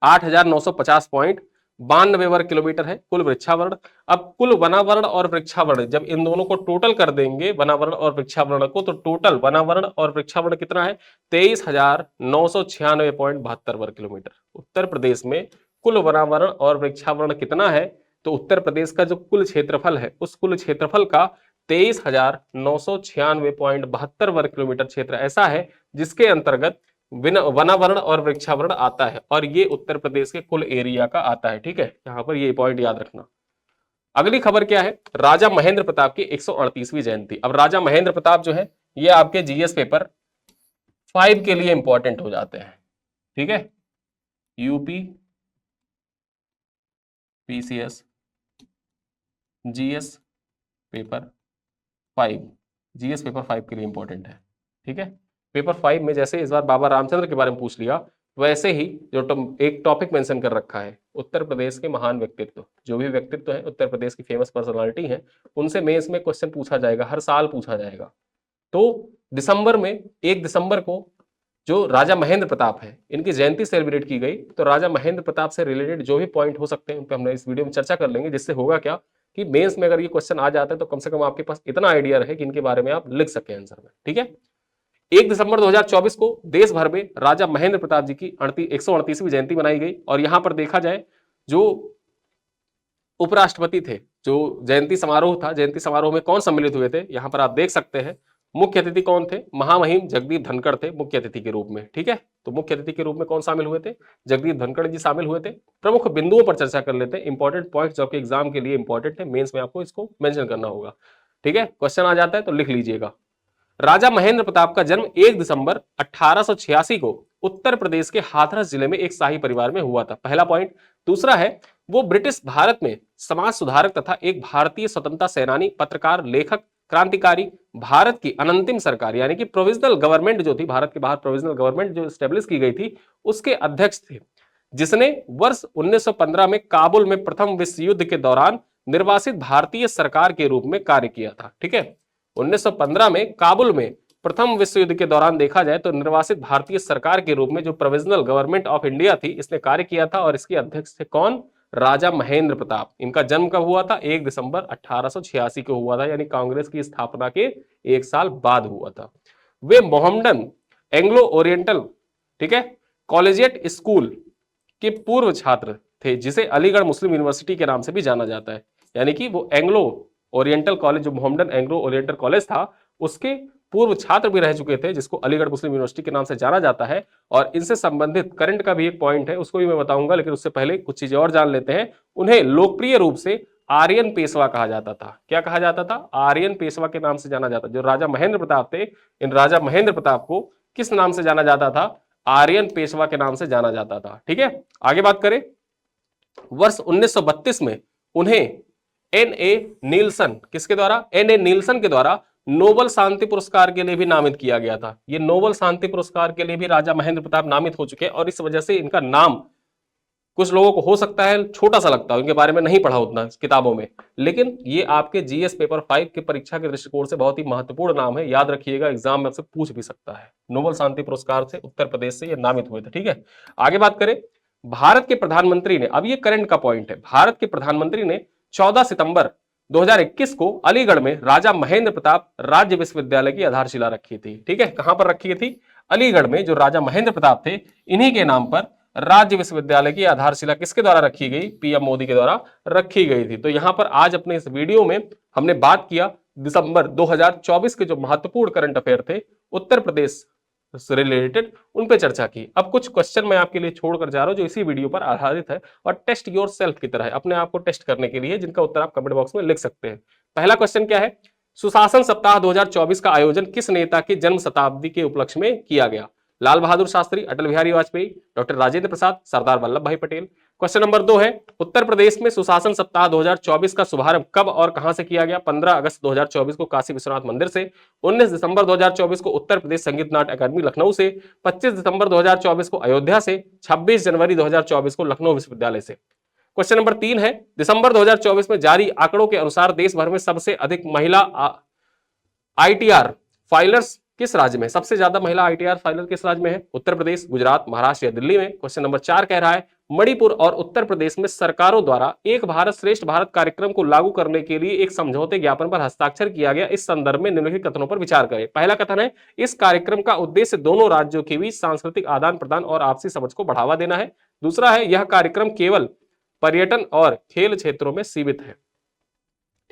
8,950.92 वर्ग किलोमीटर है कुल वृक्षावरण। अब कुल वनावरण और वृक्षावरण जब इन दोनों को टोटल कर देंगे वनावरण और वृक्षावरण को, तो टोटल वनावरण और वृक्षावरण कितना है 23,996.72 वर्ग किलोमीटर। उत्तर प्रदेश में कुल वनावरण और वृक्षावरण कितना है, तो उत्तर प्रदेश का जो कुल क्षेत्रफल है उस कुल क्षेत्रफल का 23,996.72 वर्ग किलोमीटर क्षेत्र ऐसा है जिसके अंतर्गत वनावरण और वृक्षावरण आता है, और ये उत्तर प्रदेश के कुल एरिया का आता है। ठीक है, यहां पर ये पॉइंट याद रखना। अगली खबर क्या है, राजा महेंद्र प्रताप की 138वीं जयंती। अब राजा महेंद्र प्रताप जो है ये आपके जीएस पेपर 5 के लिए इंपॉर्टेंट हो जाते हैं। ठीक है, UP PCS GS paper 5, GS paper 5 के लिए इंपॉर्टेंट है। ठीक है, पेपर 5 में जैसे इस बार बाबा रामचंद्र के बारे में पूछ लिया, वैसे ही जो एक टॉपिक मेंशन कर रखा है उत्तर प्रदेश के महान व्यक्तित्व, जो भी व्यक्तित्व है उत्तर प्रदेश की फेमस पर्सनालिटी है उनसे मेंस में क्वेश्चन पूछा जाएगा, हर साल पूछा जाएगा। तो दिसंबर में 1 दिसंबर को जो राजा महेंद्र प्रताप है इनकी जयंती सेलिब्रेट की गई, तो राजा महेंद्र प्रताप से रिलेटेड जो भी पॉइंट हो सकते हैं उन पर हम इस वीडियो में चर्चा कर लेंगे, जिससे होगा क्या कि मेंस में अगर ये क्वेश्चन आ जाता है तो कम से कम आपके पास इतना आइडिया रहे कि इनके बारे में आप लिख सकें आंसर में। ठीक है, 1 दिसंबर 2024 को देश भर में राजा महेंद्र प्रताप जी की 138वीं जयंती मनाई गई। और यहां पर देखा जाए जो उपराष्ट्रपति थे, जो जयंती समारोह था, जयंती समारोह में कौन सम्मिलित हुए थे, यहां पर आप देख सकते हैं। मुख्य अतिथि कौन थे? महामहिम जगदीप धनखड़ थे मुख्य अतिथि के रूप में। ठीक है, तो मुख्य अतिथि के रूप में कौन शामिल हुए थे? जगदीप धनखड़ जी शामिल हुए थे। प्रमुख बिंदुओं पर चर्चा कर लेते हैं, इंपॉर्टेंट पॉइंट जो आपके एग्जाम के लिए इंपॉर्टेंट है, मेंस में आपको इसको मेंशन करना होगा। ठीक है, क्वेश्चन आ जाता है तो लिख लीजिएगा। राजा महेंद्र प्रताप का जन्म 1 दिसंबर 1886 को उत्तर प्रदेश के हाथरस जिले में एक शाही परिवार में हुआ था, पहला पॉइंट। दूसरा है, वो ब्रिटिश भारत में समाज सुधारक तथा एक भारतीय स्वतंत्रता सेनानी, पत्रकार, लेखक, क्रांतिकारी, भारत की अनंतिम सरकार यानी कि प्रोविजनल गवर्नमेंट जो थी, भारत के बाहर प्रोविजनल गवर्नमेंट जो स्टेब्लिश की गई थी, उसके अध्यक्ष थे, जिसने वर्ष 1915 में काबुल में प्रथम विश्व युद्ध के दौरान निर्वासित भारतीय सरकार के रूप में कार्य किया था। ठीक है, 1915 में काबुल में प्रथम विश्व युद्ध के दौरान देखा जाए तो निर्वासित भारतीय सरकार के रूप में जो प्रोविजनल गवर्नमेंट ऑफ इंडिया थी, इसने कार्य किया था। और इसके अध्यक्ष थे कौन? राजा महेंद्र प्रताप। इनका जन्म कब हुआ था? 1 दिसंबर 1886 को हुआ था, यानी कांग्रेस की स्थापना के 1 साल बाद हुआ था। वे मोहम्मडन एंग्लो ओरिएंटल, ठीक है, कॉलेजिएट स्कूल के पूर्व छात्र थे, जिसे अलीगढ़ मुस्लिम यूनिवर्सिटी के नाम से भी जाना जाता है। यानी कि वो एंग्लो ओरिएंटल कॉलेज, जो मोहम्मदन एंग्लो ओरिएंटल कॉलेज था, उसके पूर्व छात्र भी रह चुके थे, जिसको अलीगढ़ मुस्लिम यूनिवर्सिटी के नाम से जाना जाता है। और इनसे संबंधित करंट का भी एक पॉइंट है, उसको भी मैं बताऊंगा, लेकिन उससे पहले कुछ चीजें और जान लेते हैं। उन्हें लोकप्रिय रूप से आर्यन पेशवा कहा जाता था। क्या कहा जाता था? आर्यन पेशवा के नाम से जाना जाता। जो राजा महेंद्र प्रताप थे, इन राजा महेंद्र प्रताप को किस नाम से जाना जाता था? आर्यन पेशवा के नाम से जाना जाता था। ठीक है, आगे बात करें। वर्ष 1932 में उन्हें एन.ए. नीलसन, किसके द्वारा? एन.ए. नीलसन के द्वारा नोबल शांति पुरस्कार के लिए भी नामित किया गया था। ये नोबल शांति पुरस्कार के लिए भी राजा महेंद्र प्रताप नामित हो चुके हैं, और इस वजह से इनका नाम कुछ लोगों को हो सकता है छोटा सा लगता है, उनके बारे में नहीं पढ़ा उतना किताबों में, लेकिन ये आपके जीएस पेपर 5 की परीक्षा के दृष्टिकोण से बहुत ही महत्वपूर्ण नाम है। याद रखिएगा, एग्जाम में आपसे पूछ भी सकता है। नोबल शांति पुरस्कार से उत्तर प्रदेश से ये नामित हुए थे। ठीक है, आगे बात करें। भारत के प्रधानमंत्री ने, अब ये करंट का पॉइंट है, भारत के प्रधानमंत्री ने 14 सितंबर 2021 को अलीगढ़ में राजा महेंद्र प्रताप राज्य विश्वविद्यालय की आधारशिला रखी थी। ठीक है, कहां पर रखी थी? अलीगढ़ में। जो राजा महेंद्र प्रताप थे, इन्हीं के नाम पर राज्य विश्वविद्यालय की आधारशिला किसके द्वारा रखी गई? पीएम मोदी के द्वारा रखी गई थी। तो यहां पर आज अपने इस वीडियो में हमने बात किया दिसंबर 2024 के जो महत्वपूर्ण करंट अफेयर थे उत्तर प्रदेश से रिलेटेड, उन पे चर्चा की। अब कुछ क्वेश्चन मैं आपके लिए छोड़कर जा रहा हूं जो इसी वीडियो पर आधारित है और टेस्ट योर सेल्फ की तरह है, अपने आप को टेस्ट करने के लिए, जिनका उत्तर आप कमेंट बॉक्स में लिख सकते हैं। पहला क्वेश्चन क्या है? सुशासन सप्ताह 2024 का आयोजन किस नेता की जन्म शताब्दी के उपलक्ष्य में किया गया? लाल बहादुर शास्त्री, अटल बिहारी वाजपेयी, डॉक्टर राजेंद्र प्रसाद, सरदार वल्लभ भाई पटेल। क्वेश्चन नंबर 2 है, उत्तर प्रदेश में सुशासन सप्ताह 2024 का शुभारंभ कब और कहां से किया गया? 15 अगस्त 2024 को काशी विश्वनाथ मंदिर से, 19 दिसंबर 2024 को उत्तर प्रदेश संगीत नाट्य अकादमी लखनऊ से, 25 दिसंबर 2024 को अयोध्या से, 26 जनवरी 2024 को लखनऊ विश्वविद्यालय से। क्वेश्चन नंबर 3 है, दिसंबर 2024 में जारी आंकड़ों के अनुसार देश भर में सबसे अधिक महिला आईटीआर फाइलर्स किस राज्य में? सबसे ज्यादा महिला आईटीआर फाइलर किस राज्य में है? उत्तर प्रदेश, गुजरात, महाराष्ट्र या दिल्ली में। क्वेश्चन नंबर 4 कह रहा है, मणिपुर और उत्तर प्रदेश में सरकारों द्वारा एक भारत श्रेष्ठ भारत कार्यक्रम को लागू करने के लिए एक समझौते ज्ञापन पर हस्ताक्षर किया गया। इस संदर्भ में निम्नलिखित कथनों पर विचार करें। पहला कथन है, इस कार्यक्रम का उद्देश्य दोनों राज्यों के बीच सांस्कृतिक आदान प्रदान और आपसी समझ को बढ़ावा देना है। दूसरा है, यह कार्यक्रम केवल पर्यटन और खेल क्षेत्रों में सीमित है।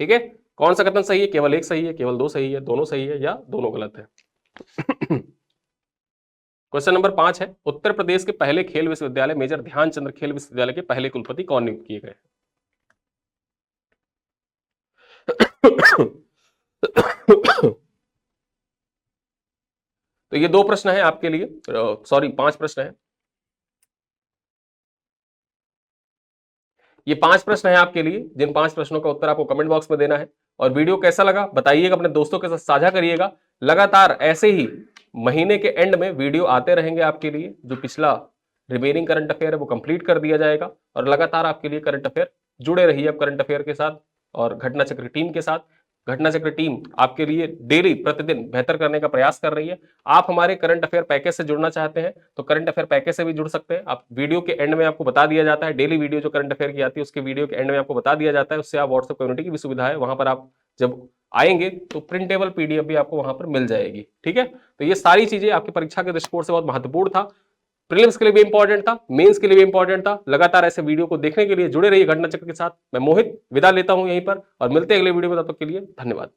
ठीक है, कौन सा कथन सही है? केवल एक सही है, केवल दो सही है, दोनों सही है, या दोनों गलत है? क्वेश्चन नंबर 5 है, उत्तर प्रदेश के पहले खेल विश्वविद्यालय मेजर ध्यानचंद्र खेल विश्वविद्यालय के पहले कुलपति कौन नियुक्त किए गए? तो ये 2 प्रश्न है आपके लिए, सॉरी 5 प्रश्न है। ये 5 प्रश्न है आपके लिए, जिन 5 प्रश्नों का उत्तर आपको कमेंट बॉक्स में देना है। और वीडियो कैसा लगा बताइएगा, अपने दोस्तों के साथ साझा करिएगा। लगातार ऐसे ही महीने के एंड में वीडियो आते रहेंगे आपके लिए। जो पिछला रिमेनिंग करंट अफेयर है वो कंप्लीट कर दिया जाएगा, और लगातार आपके लिए करंट अफेयर जुड़े रहिए अब करंट अफेयर के साथ और घटना चक्र टीम के साथ। घटना चक्र टीम आपके लिए डेली प्रतिदिन बेहतर करने का प्रयास कर रही है। आप हमारे करंट अफेयर पैकेज से जुड़ना चाहते हैं तो करंट अफेयर पैकेज से भी जुड़ सकते हैं। आप वीडियो के एंड में आपको बता दिया जाता है, डेली वीडियो जो करंट अफेयर की आती है उसके वीडियो के एंड में आपको बता दिया जाता है। उससे आप व्हाट्सएप कम्युनिटी की भी सुविधा है, वहां पर आप जब आएंगे तो प्रिंटेबल पीडीएफ भी आपको वहां पर मिल जाएगी। ठीक है, तो ये सारी चीजें आपकी परीक्षा के दृष्टिकोण से बहुत महत्वपूर्ण था, प्रीलिम्स के लिए भी इंपॉर्टेंट था, मेंस के लिए भी इंपॉर्टेंट था। लगातार ऐसे वीडियो को देखने के लिए जुड़े रहिए घटना चक्र के साथ। मैं मोहित विदा लेता हूं यहीं पर और मिलते हैं अगले वीडियो में, तब तक के लिए धन्यवाद।